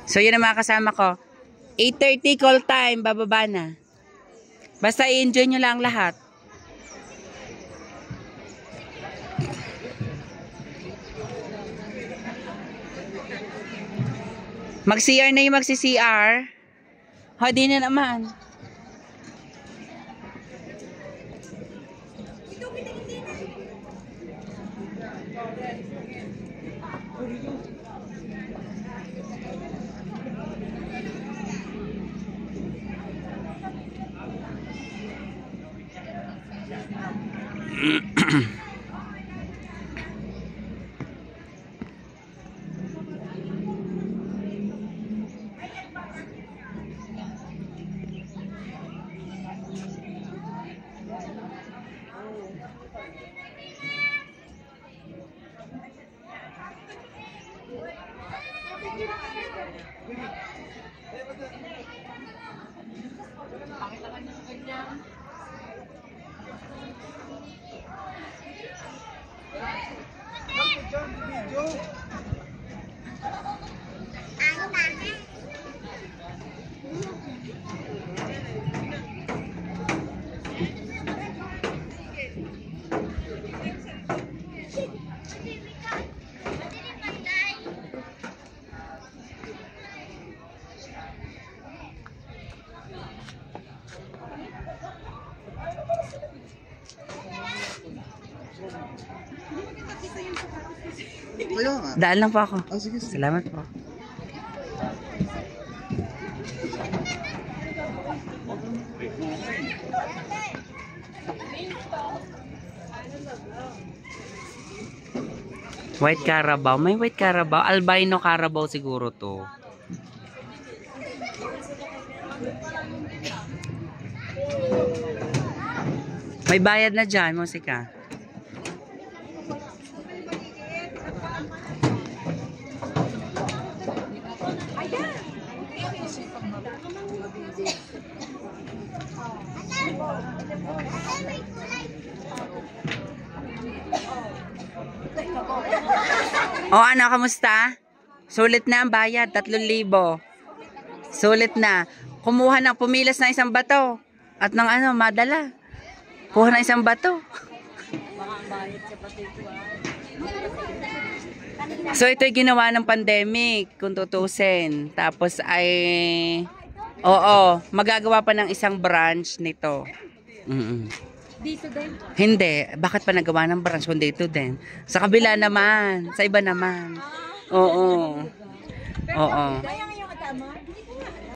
So, yun ang mga kasama ko. 8:30 call time, bababa na. Basta i-enjoy nyo lang lahat. Mag-CR na yung magsi-CR. Ha, di na naman. Daan lang po ako. Oh, sige, sige. Salamat po. White Carabao. May White Carabao. Albino Carabao siguro to. May bayad na dyan, musika. O ano, kamusta? Sulit na ang bayad, 3,000. Sulit na. Kumuha ng pumilas ng isang bato. At ng ano, madala. Kuha ng isang bato. So ito'y ginawa ng pandemic, kung tutusin. Tapos ay, oo, magagawa pa ng isang branch nito. Dito din? Hindi. Bakit pa nagawa ng branch kung dito din? Sa kabila naman. Sa iba naman. Oo. Oo.